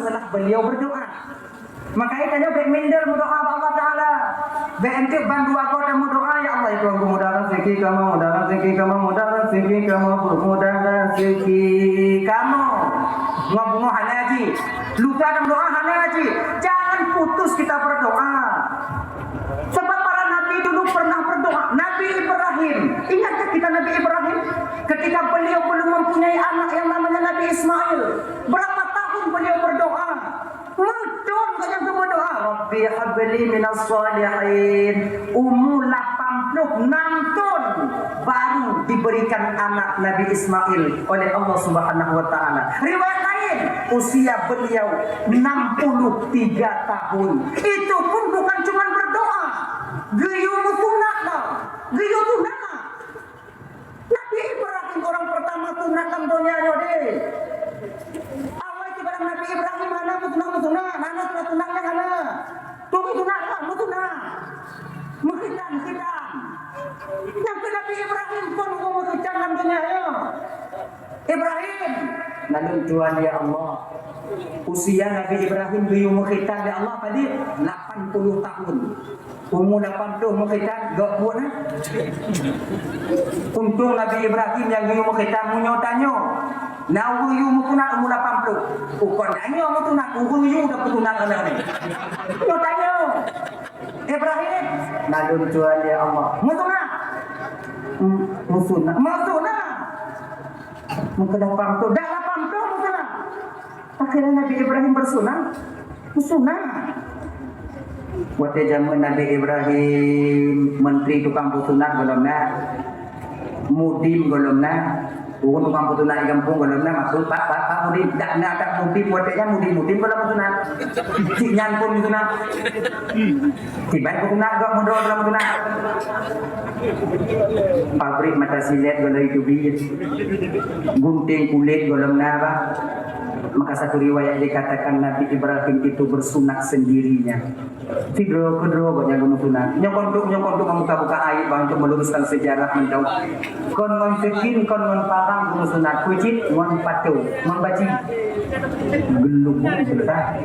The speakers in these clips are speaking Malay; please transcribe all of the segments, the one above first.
setelah beliau berdoa. Makanya tanya baik minder berdoa Allah Ta'ala. Baik ente bantu aku dan berdoa ya Allah itu aku mudah rezeki kamu, mudah rezeki kamu, mudah rezeki kamu, mudah rezeki kamu. Ngomong hanya haji, lupa dalam doa hanya haji. Jangan putus kita berdoa. Sebab para nabi dulu pernah berdoa. Nabi Ibrahim, ingatkah kita Nabi Ibrahim? Ketika beliau belum mempunyai anak yang namanya Nabi Ismail, berapa tahun beliau berdoa? Mudun saja berdoa. Rabbi habli minas salihin. Umur 86 tahun baru diberikan anak Nabi Ismail oleh Allah Subhanahu wa taala. Riwayat lain, usia beliau 63 tahun. Itu pun bukan cuma berdoa. Geyu sunat lah. Geyu sunat lah. Nabi Ibrahim orang pertama sunat dalam dunia deh. Awal itu barang Nabi Ibrahim mana sunat, mana sunatnya mana. Tunggu sunat lah, sunat. Menghitam. Yang ke Nabi Ibrahim pun mengucapkan dalam dunia ya. Ibrahim. Lalu Tuhan ya Allah. Usia Nabi Ibrahim di umur kita ya Allah tadi 80 tahun. Umur 80 menghitam gak buat nah. Untung Nabi Ibrahim yang di umur kita menyotanyo. Nah uyu mukuna umur 80. Ukon danyo mukuna uyu udah ketunan anak ni. Nyotanyo. Ibrahim. Lalu Tuhan ya Allah. Musuna. Mungkin 80. Dah 80 musuna. Akhirnya Nabi Ibrahim bersunat. Musuna. Waktu zaman Nabi Ibrahim menteri tukang putunat golongna, mudim golongna, bukan tukang putunat di kampung golongna maksud pak mudim, tak nak tak mudim waktunya mudim golong putunat, cik nyanpun putunat, tiba putunat gak mundur golong putunat, pabrik mata silet golong itu bit, gunting kulit golongna apa? Maka satu riwayat dikatakan Nabi Ibrahim itu bersunat sendirinya. Tidro kedro banyak sunat. Nyokonduk kamu buka aib bang untuk meluruskan sejarah mentau. Kon ngon sekin kon ngon parang gunu sunat kucit ngon patu ngon baci. Gelung besar.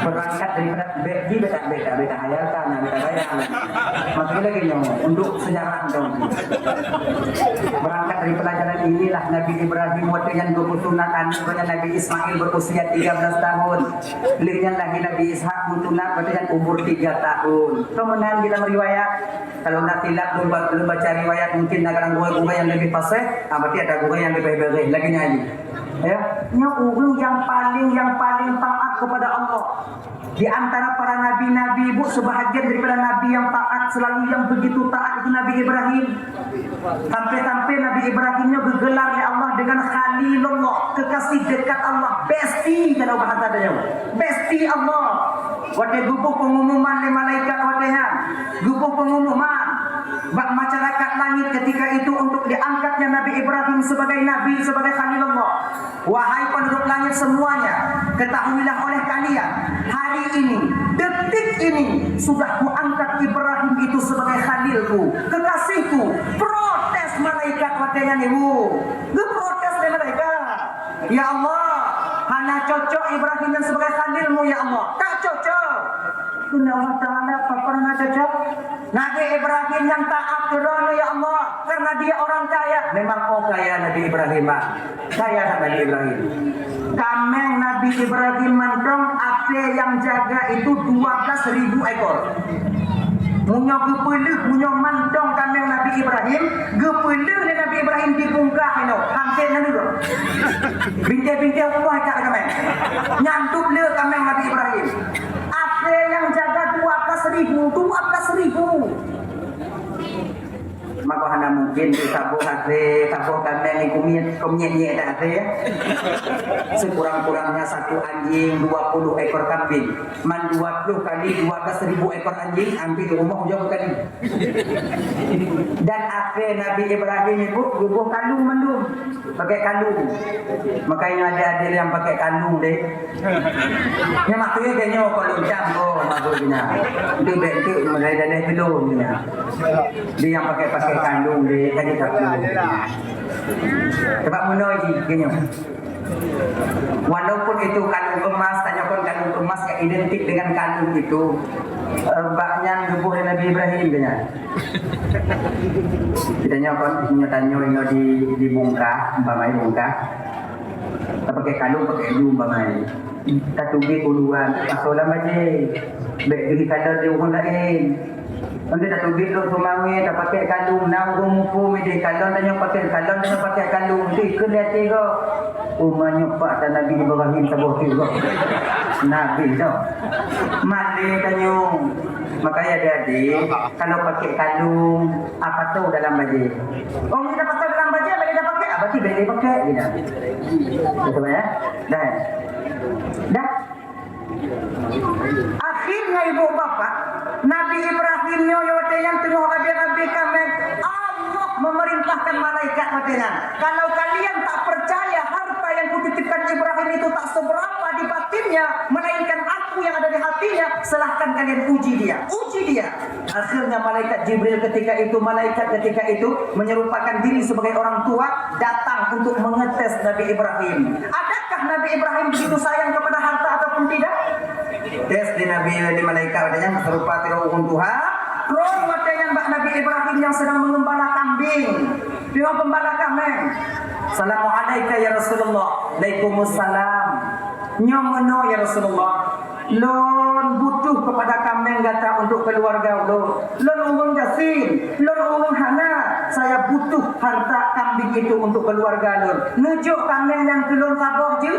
Berangkat daripada beki beta hayalkan beta bayang. Makanya lagi untuk sejarah dong. Berangkat dari pelajaran inilah Nabi Ibrahim waktu yang bersunatan kepada Nabi Ismail berusia 13 tahun. Lihatnya lagi Nabi Ishak bersunat pada umur 3 tahun. Kemudian dalam riwayat, kalau nak tilak belum baca riwayat mungkin agak gua yang lebih fasih, berarti ada gua yang lebih baik lagi nyanyi. Ya, orang yang paling taat kepada Allah. Di antara para nabi-nabi ibu sebahagian daripada nabi yang taat selalu yang begitu taat itu Nabi Ibrahim. Sampai-sampai Nabi Ibrahimnya bergelar oleh Allah dengan Khalilullah, kekasih dekat Allah, besti kalau bahasa dia. Besti Allah. Waktu gubuh pengumuman oleh malaikat waktunya. Gubuh pengumuman bak masyarakat langit ketika itu untuk diangkatnya Nabi Ibrahim sebagai nabi, sebagai Khalilullah. Wahai penduduk langit semuanya, ketahuilah oleh kalian, hari ini, detik ini sudah kuangkat Ibrahim itu sebagai khalilku, kekasihku. Protes malaikat waktunya nih bu. Protes oleh malaikat. Ya Allah, hanya cocok Ibrahim yang sebagai khalilmu ya Allah. Tak cocok. Sunnah Allah Ta'ala apa pernah cocok? Nabi Ibrahim yang taat kepada ya Allah karena dia orang kaya. Memang kaya Nabi Ibrahim pak. Kaya Nabi Ibrahim. Kameng Nabi Ibrahim mantong apa yang jaga itu 12.000 ekor. Munyo gepeleh munyo mantong kameng Nabi Ibrahim, gepeleh Nabi Ibrahim dibungkah itu. Hampir dulu. Bintai-bintai Allah kat kameng. Nyantup le kameng Nabi Ibrahim. Apa yang jaga 12.000. Maka hanya mungkin di tabuh kandang ni kumnyek tak ada ya. Sekurang-kurangnya satu anjing 20 ekor kambing. Man 20 kali 12.000 ekor anjing hampir di rumah jauh kali. Dan akhir Nabi Ibrahim itu gubuh kalung mendung. Pakai kalung. Makanya ada yang pakai kalung deh. Yang maksudnya kayaknya kalau jambor maksudnya. Itu bentuk mulai dari belum dia. Dia yang pakai kandung dia tadi tak belum. Sebab menoi gini. Walaupun itu kalung emas, tanyakan kalung emas yang identik dengan kalung itu. Baknya gebuh Nabi Ibrahim kayaknya. Kita tanya di bungkah, umpamai bungkah. Kita pakai kalung, pakai edu umpamai. Kita tubik uluan, pasolah baje. Baik jadi kadar dia orang lain. Nanti tak tubik lo sumawi, tak pakai kalung, nanggung mupu, mesti kalung tanya pakai kalung. Itu ikut lihat ke. Umanya Pak dan Nabi Ibrahim tabuh juga. Nabi tau. Mati tanya. Makanya adik-adik, kalau pakai kalung, apa tu dalam baju? Oh, kita pakai dalam baju, boleh dah pakai. Berarti boleh pakai. Betul ya? Dah. Akhirnya ibu bapa, Nabi Ibrahim yang tengok rabi-rabi kami. Allah memerintahkan malaikat katanya, kalau kalian tak percaya harta yang kutitipkan Ibrahim itu tak seberapa di batinnya, melainkan aku yang ada di hatinya, silahkan kalian uji dia. Akhirnya malaikat Jibril ketika itu menyerupakan diri sebagai orang tua datang untuk mengetes Nabi Ibrahim. Adakah Nabi Ibrahim begitu sayang kepada harta ataupun tidak? Tes di malaikat adanya serupa tidak ukun Tuhan. Terus matanya Mbak Nabi Ibrahim yang sedang mengembala kambing. Dia pembala kambing. Assalamualaikum ya Rasulullah. Waalaikumsalam. Nyomono ya Rasulullah. Lon butuh kepada kambing gata untuk keluarga lon. Lon umum jasin, lon umum hana. Saya butuh harta kambing itu untuk keluarga lon. Nujuk kambing yang kelon sabar je.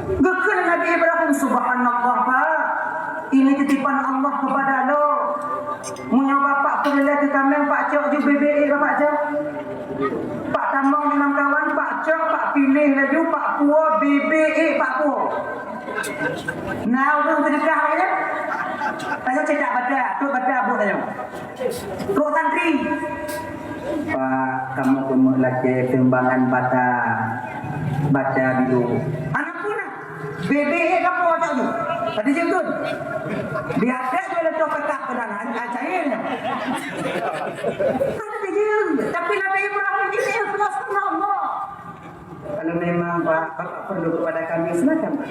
Gekun Nabi Ibrahim, subhanallah Pak. Ini titipan Allah kepada lo. Munya bapak pilih ke kambing, Pak Cok je BBE bapak Cok. Pak Tambang dengan kawan, Pak Cok, Pak pilih laju, Pak Puo, BBE, Pak Puo. Nah, orang sedekah aja. Tanya cedak baca abuk tanya. Tok santri. Pak, kamu kemuk lagi tembangan baca biru. Anak pun lah. BBE kamu ada tu. Tadi jengkut. Dia ada tu letak petak pedangan ajaibnya. Ada dia. Tapi Nabi Ibrahim ini ikhlas kepada Allah. Kalau memang Bapak perlu kepada kami silakan Pak.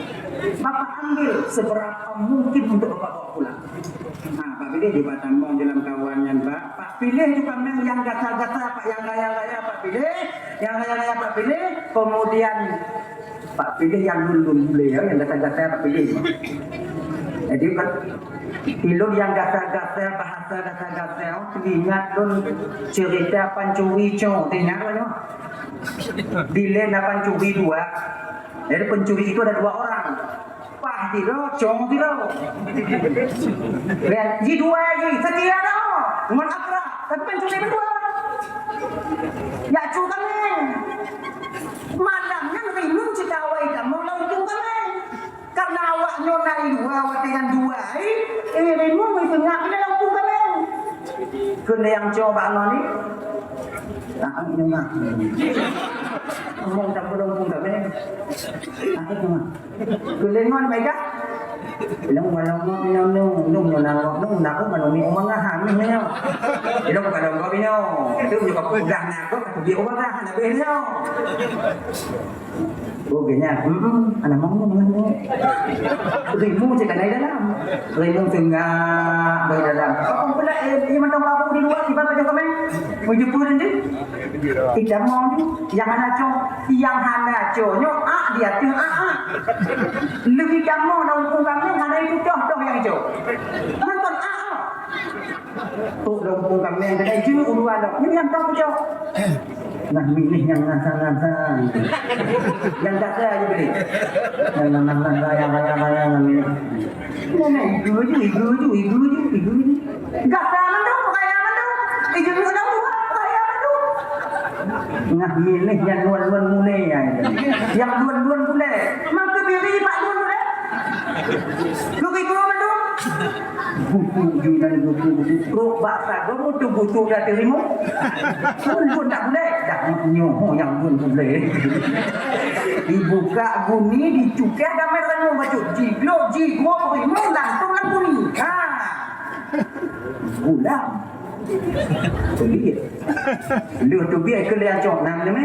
Bapak ambil seberapa mungkin untuk Bapak bawa pulang. Nah, Pak pilih di Batambang dalam kawannya Pak pilih juga memang yang gata-gata Pak, yang raya-raya Pak pilih, yang raya-raya Pak pilih, kemudian Pak pilih yang dulu beliau, yang gata-gata Pak pilih. Jadi kan ilmu yang gata-gata, bahasa gata-gata, ingat dun cerita Pancuri Cong, ingat kan? Bila nak pencuri dua, jadi pencuri itu ada dua orang. Pah tiro, Cong tiro. Lihat, ji dua ji, setia dah. Dengan akrab, tapi pencuri berdua. Ya cuka men. Malamnya rindu cita awak dah mau langsung kan? Karena awak nyona dua, awak dengan dua. Rindu mesti ngak kita langsung kan? Kena yang coba ngani. Tak nyona. Ngomong tak belum pun tak benar. Aku cuma. Kulengon mereka. Bilang malam nung nak manumi umang ngah ni nyo. Bilang kalau kau bino, itu juga pedah nak kau dia umang ngah nak bino. Oh genya, anak mau dengan ni. Rimu cakap naik dalam. Rimu tengah di dalam. Oh pula iman dong kamu di luar tiba baca komen. Mau jumpa nanti. Tidak mau yang hana conyo dia tu lebih kamu nongkong kami hana itu doh yang jo. Nonton tu nongkong kami yang kedai ju uluan dok. Ini yang tahu jo. Nah milih yang ngasang-ngasang. Yang tak saya aja beli. Yang raya milih. Nenek ibu ju. Gak sama dong raya mana? Ibu dong. Ngah milih yang luan-luan mulai yang luan-luan mulai mampu pilih Pak luan mulai lu ikut mana buku jualan buku rok baksa kau butuh dah terima luan tak boleh dah nyoh yang luan boleh dibuka bunyi dicukai damai sanu baju jiglo rimu langsung lah bunyi bulan tu biar ke lihat cok nam ni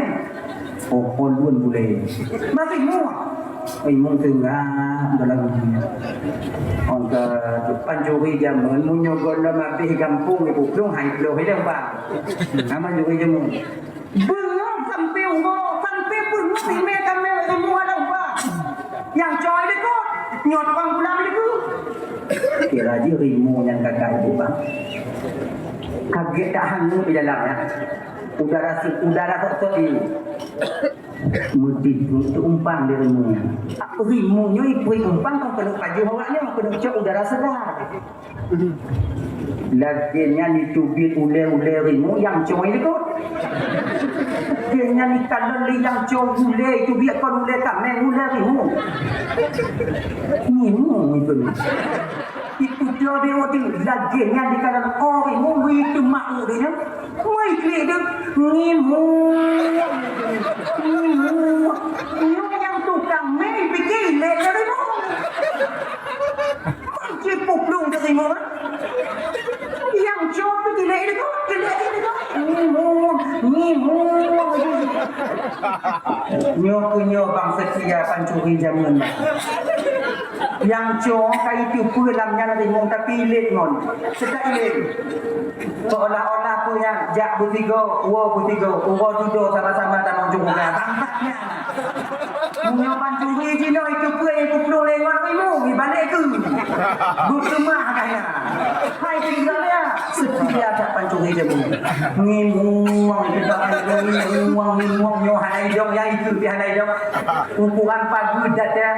Opon pun boleh. Masih muat. Mung tengah dalam dunia. Angka panjuri jam menyogol mabih kampung ibu plung hai plung hai dah bang. Nama juri jamu. Belum sampai pun mesti kami semua dah bang. Yang coy dekat nyot bang pulang dekat. Kira je rimu yang kakak itu bang. Kaget tak hangu di dalamnya. Udara tak ini. Mudi untuk umpang di rimunya. Rimunya ibu umpang kau kena paju awaknya kena cak udara segar. Laginya ditubit ule rimu yang coy itu. Laginya dikalan yang coy ule itu biar kau ule kami ule rimu. Rimu itu. Itu dia waktu laginya dikalan rimu itu mak dia. Mai dia rimu. Yang tukang main fikir lek dari mana? Macam puplung dari mana? Yang jauh fikir lek itu. Nyo bang setia pancuri zaman. Yang jauh kai tu pulamnya dari mana tapi lek non. Sedap lek. Seolah-olah punya jak butigo, uwo dudo sama-sama dalam jumlah tampaknya. Punya pancuri Cina itu pun puplung lengon imu di balik tu. Bersemah kaya. Hai tinggalnya setia tak pancuri jamu. Ngimuang kita ngimuang nyo hanai dong yang itu di hanai dong. Ukuran pagi dada.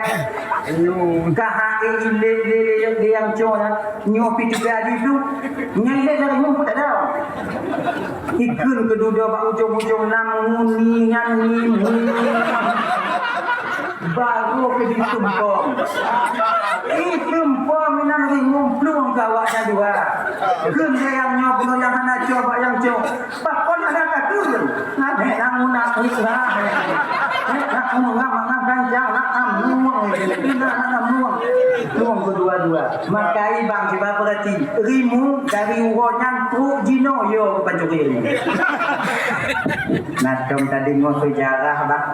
Kahake ile yang cona nyo pitu gadi tu. Nyai dari mu tak ada. Ikun kedua pak ujung-ujung namun nyanyi baru ke ditumpong. Itumpong minang ringumplung gawaknya dua. Kun yang nyob yang hana coba yang coba. Pakon ada katur. Ngade namun nak islah. Nak ngam ganjang nak amuang. Nak amuang. Luang kedua-dua. Makai bang siapa berarti rimu dari uronan truk jino yo pancuri. Nadong tadi ngos sejarah bang.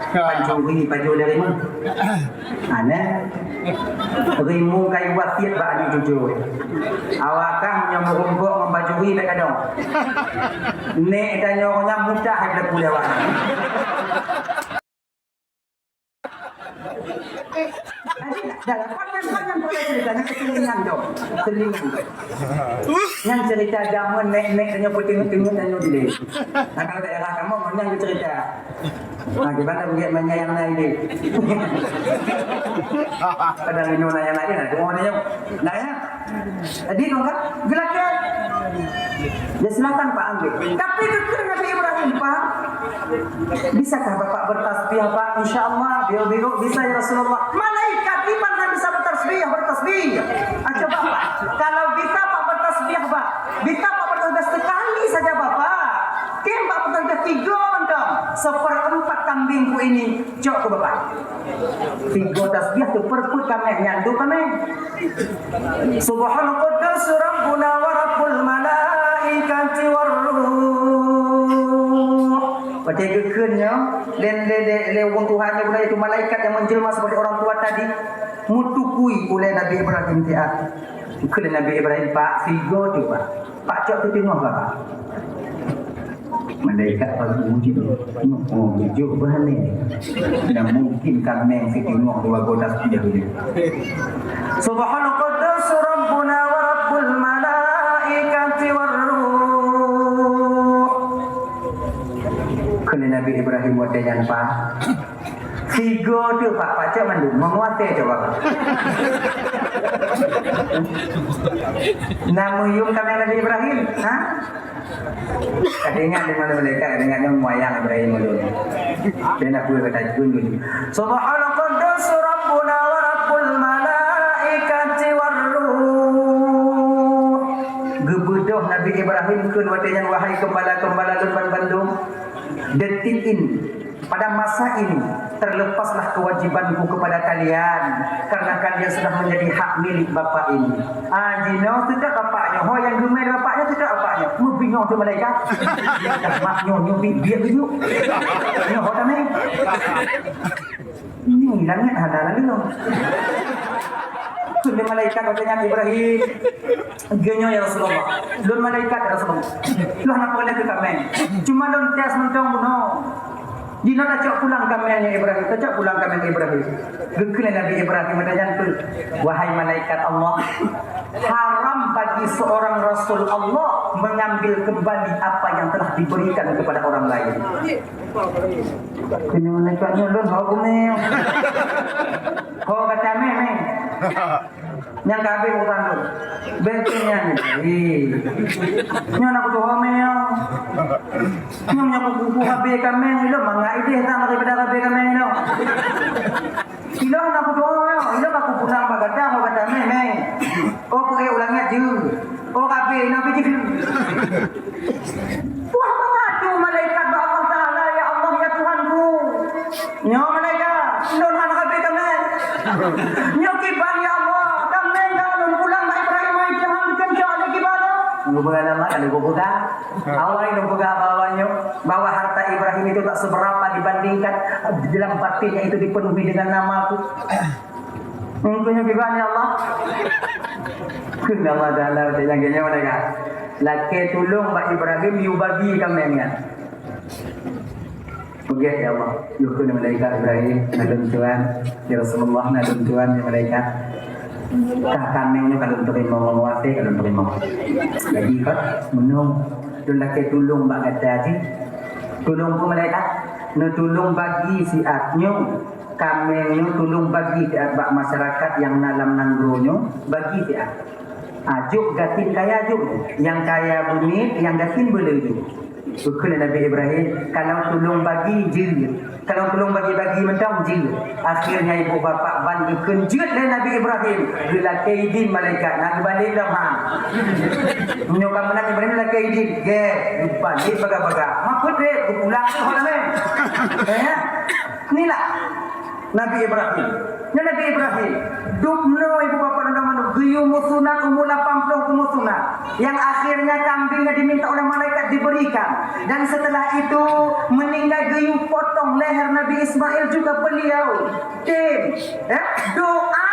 Pancuri dari mana? Aneh. Rimu kai wasiat ba ni jujur. Awakang yang merumbuk membajuri dekat dong. Nek dan nyornya mudah ada pulawak. Dalam panjang boleh ceritanya keselingan dong. Yang cerita zaman nek tanya puting-puting tanya dile. Nah kalau daerah kamu yang cerita. Nah gimana biar menyayang lain deh. Ada lino nanya lagi nah, cuma nanya. Nah ya. Jadi kan gelakan. Ya silakan Pak ambil. Tapi kekeh Nabi Ibrahim Pak. Bisakah Bapak bertasbih Pak? Insyaallah biru bisa ya Rasulullah. Malaikat di mana bisa bertasbih? Coba Pak. Kalau bisa Pak bertasbih Pak. Bisa Pak bertasbih sekali saja Bapak. Kim Pak bertasbih 3 dong. 1/4 kambingku ini. Cok ke Bapak. 3 tasbih tu perput kami nyandu kami. Subhanal Quddus Rabbuna wa Rabbul Malaikati war Ruh. Pada kekennya le wong Tuhan yang itu malaikat yang menjelma seperti orang tua tadi mutukui oleh Nabi Ibrahim tiap. Kena Nabi Ibrahim Pak figo tu Pak. Pak cok tu tengok Pak. Malaikat pada uji tu. Oh, jujur berani. Dan mungkin kami yang tengok dua godas dia dulu. Subhanal Quddus Rabbuna wa Rabbul Malaikati war Ruh. Kena Nabi Ibrahim buat dengan Pak. Figo tu Pak Pacak mandu menguasai coba. Nama yung kami Nabi Ibrahim, ha? Kadang-kadang di mana mereka, kadang-kadang wayang Ibrahim dulu. Dia nak buat kata dulu. Subhanal Quddus Rabbuna wa Rabbul Malaikati war Ruh. Gebedoh Nabi Ibrahim ke wadanya wahai kembala-kembala depan Bandung. Detik ini pada masa ini terlepaslah kewajibanku kepada kalian karena kalian sudah menjadi hak milik bapak ini. Jino tidak bapaknya, yang gemar bapaknya tidak bapaknya. Mubingo nyo tu malaikat. Mak nyo biar dulu. Nyo hotan ni. Ini langit ada lagi loh. Sudah malaikat katanya Ibrahim. Genyo ya Rasulullah. Lun malaikat ya Rasulullah. Lu nak boleh ke kami. Cuma don tias mentong bunuh. Dino tak cak pulang kami Ibrahim. Tak cak pulang kami Ibrahim. Gekene Nabi Ibrahim katanya tu. Wahai malaikat Allah, haram bagi seorang Rasul Allah mengambil kembali apa yang telah diberikan kepada orang lain. Kini malaikatnya lun hukum ni. Kau kata meh. Yang kabeh orang tu. Bentuknya ni. Nyo nak tu homeo. Nyo nak buku kabeh kami ni lo mangai dia tak nak daripada kabeh kami ni lo. Sila nak tu homeo. Ilo aku pulang bagata kau kata meh. Oh pakai ulangnya je. Oh kabeh nak pergi. Tuhan mengadu malaikat Allah Taala ya Allah ya Tuhanku. Nyo malaikat, don nak kabeh kami. Nyo kibar ya Allah. Hubungan nama kalau buka, awal ini buka bawahnya bahwa harta Ibrahim itu tak seberapa dibandingkan dalam batinnya itu dipenuhi dengan namaku. Mungkinnya gimana Allah? Nama dalam yang gini mereka. Laki tolong Mbak Ibrahim you bagi kami ni. Oke ya Allah, yukun mereka Ibrahim, nadum Tuhan, ya Rasulullah nadum Tuhan ya mereka. Kami ni kalau terima mawati, kalau terima. Jadi kan, menung, lelaki tolong bak kata tadi, tolong pun mereka, tolong bagi si atnyo, kami ni tolong bagi si bak masyarakat yang dalam nanggronyo, bagi si at. Ajuk gatin kaya ajuk, yang kaya bumi, yang gatin boleh je. Bukan Nabi Ibrahim, kalau tolong bagi je. Kalau tolong bagi-bagi mentang je. Akhirnya ibu bapa bandi kenjut dari Nabi Ibrahim. Bila kaidin malaikat nak balik dah hang. Menyokap Nabi Ibrahim bila kaidin, ge, balik baga-baga. Mak putri pulang ke mana? Ya. Inilah Nabi Ibrahim. Ya Nabi Ibrahim. Dupno ibu bapa dan manu guyu musunan umur 80 musunan. Yang akhirnya kambingnya diminta oleh malaikat diberikan. Dan setelah itu meninggal guyu potong leher Nabi Ismail juga beliau. Doa